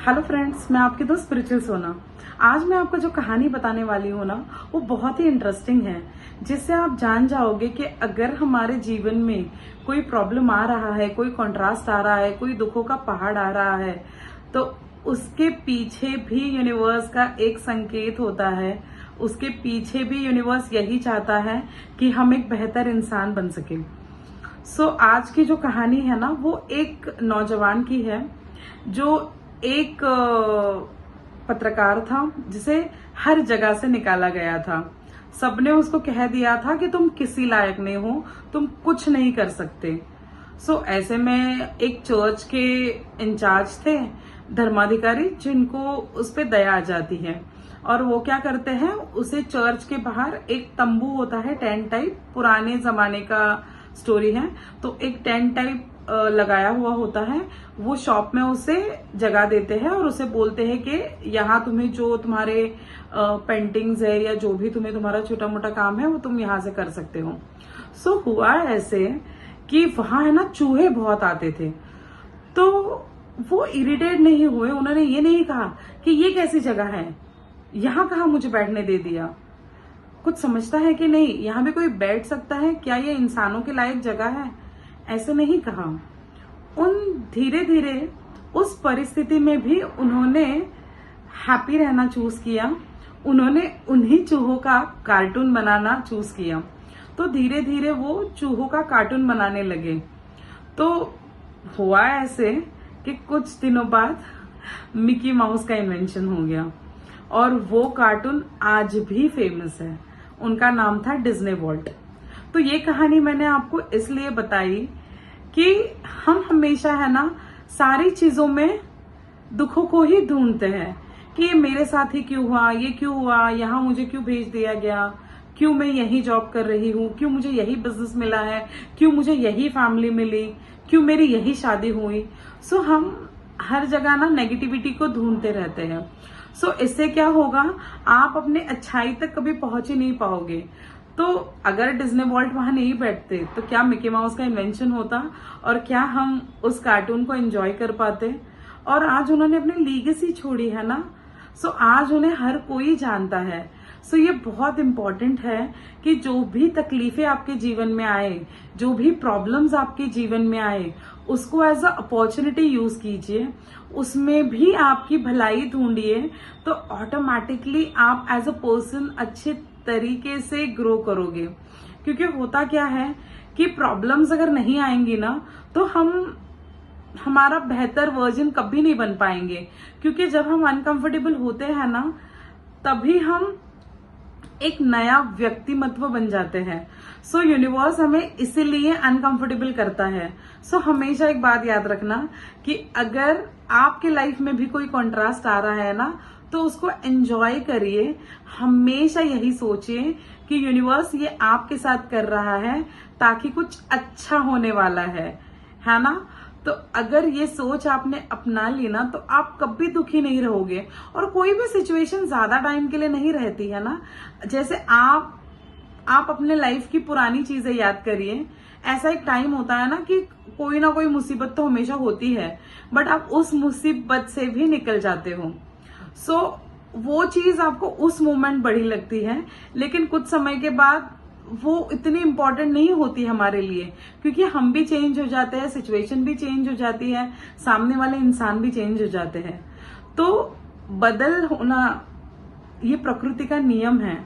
Hello friends, मैं आपकी दोस्त स्पिरिचुअल सोना। आज मैं आपको जो कहानी बताने वाली हूँ ना, वो बहुत ही इंटरेस्टिंग है, जिससे आप जान जाओगे कि अगर हमारे जीवन में कोई प्रॉब्लम आ रहा है, कोई कॉन्ट्रास्ट आ रहा है, कोई दुखों का पहाड़ आ रहा है, तो उसके पीछे भी यूनिवर्स का एक संकेत होता है। उसके पीछे भी यूनिवर्स यही चाहता है कि हम एक बेहतर इंसान बन सके। आज की जो कहानी है ना, वो एक नौजवान की है जो एक पत्रकार था, जिसे हर जगह से निकाला गया था। सबने उसको कह दिया था कि तुम किसी लायक नहीं हो, तुम कुछ नहीं कर सकते। ऐसे में एक चर्च के इंचार्ज थे, धर्माधिकारी, जिनको उस पे दया आ जाती है। और वो क्या करते हैं, उसे चर्च के बाहर एक तंबू होता है, टेंट टाइप, पुराने जमाने का स्टोरी है। तो एक टेंट टाइप लगाया हुआ होता है, वो शॉप में उसे जगह देते हैं और उसे बोलते हैं कि यहाँ तुम्हें जो तुम्हारे पेंटिंग्स है या जो भी तुम्हारा छोटा मोटा काम है, वो तुम यहाँ से कर सकते हो। हुआ ऐसे कि वहां है ना, चूहे बहुत आते थे। तो वो इरिटेट नहीं हुए, उन्होंने ये नहीं कहा कि ये कैसी जगह है, यहाँ कहाँ मुझे बैठने दे दिया, कुछ समझता है कि नहीं, यहाँ भी कोई बैठ सकता है क्या, ये इंसानों के लायक जगह है, ऐसे नहीं कहा। धीरे धीरे उस परिस्थिति में भी उन्होंने हैप्पी रहना चूज किया। उन्होंने उन्हीं चूहों का कार्टून बनाना चूज किया। तो धीरे धीरे वो चूहों का कार्टून बनाने लगे। तो हुआ ऐसे कि कुछ दिनों बाद मिकी माउस का इन्वेंशन हो गया और वो कार्टून आज भी फेमस है। उनका नाम था डिज्नी वर्ल्ड। तो ये कहानी मैंने आपको इसलिए बताई कि हम हमेशा है ना, सारी चीजों में दुखों को ही ढूंढते हैं कि ये मेरे साथ ही क्यों हुआ, ये क्यों हुआ, यहाँ मुझे क्यों भेज दिया गया, क्यों मैं यही जॉब कर रही हूँ, क्यों मुझे यही बिजनेस मिला है, क्यों मुझे यही फैमिली मिली, क्यों मेरी यही शादी हुई। हम हर जगह ना नेगेटिविटी को ढूंढते रहते हैं। इससे क्या होगा, आप अपने अच्छाई तक कभी पहुंच ही नहीं पाओगे। तो अगर डिज्नी वर्ल्ड वहां नहीं बैठते तो क्या मिकी माउस का इन्वेंशन होता, और क्या हम उस कार्टून को एंजॉय कर पाते। और आज उन्होंने अपनी लीगेसी छोड़ी है ना, आज उन्हें हर कोई जानता है। ये बहुत इंपॉर्टेंट है कि जो भी तकलीफें आपके जीवन में आए, जो भी प्रॉब्लम्स आपके जीवन में आए, उसको एज अ अपॉर्चुनिटी यूज कीजिए, उसमें भी आपकी भलाई ढूंढिए। तो ऑटोमेटिकली आप एज अ पर्सन अच्छे तरीके से ग्रो करोगे। क्योंकि होता क्या है कि प्रॉब्लम्स अगर नहीं आएंगी ना, तो हमारा बेहतर वर्जन कभी नहीं बन पाएंगे। क्योंकि जब हम अनकंफर्टेबल होते हैं ना, तभी हम एक नया व्यक्तिमत्व बन जाते हैं। यूनिवर्स हमें इसीलिए अनकंफर्टेबल करता है। हमेशा एक बात याद रखना कि अगर आपके लाइफ में भी कोई कॉन्ट्रास्ट आ रहा है ना, तो उसको एंजॉय करिए। हमेशा यही सोचिए कि यूनिवर्स ये आपके साथ कर रहा है ताकि कुछ अच्छा होने वाला है ना। तो अगर ये सोच आपने अपना ली ना, तो आप कभी दुखी नहीं रहोगे। और कोई भी सिचुएशन ज्यादा टाइम के लिए नहीं रहती है ना। जैसे आप अपने लाइफ की पुरानी चीजें याद करिए। ऐसा एक टाइम होता है ना कि कोई ना कोई मुसीबत तो हमेशा होती है, बट आप उस मुसीबत से भी निकल जाते हो। वो चीज आपको उस मोमेंट बड़ी लगती है, लेकिन कुछ समय के बाद वो इतनी इंपॉर्टेंट नहीं होती हमारे लिए, क्योंकि हम भी चेंज हो जाते हैं, सिचुएशन भी चेंज हो जाती है, सामने वाले इंसान भी चेंज हो जाते हैं। तो बदल होना ये प्रकृति का नियम है।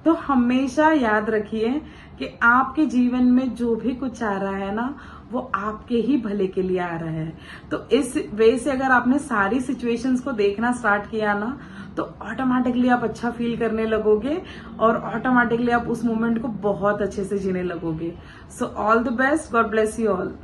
तो हमेशा याद रखिए कि आपके जीवन में जो भी कुछ आ रहा है ना, वो आपके ही भले के लिए आ रहा है। तो इस वे से अगर आपने सारी सिचुएशंस को देखना स्टार्ट किया ना, तो ऑटोमेटिकली आप अच्छा फील करने लगोगे और ऑटोमेटिकली आप उस मोमेंट को बहुत अच्छे से जीने लगोगे। All the best, God bless you all.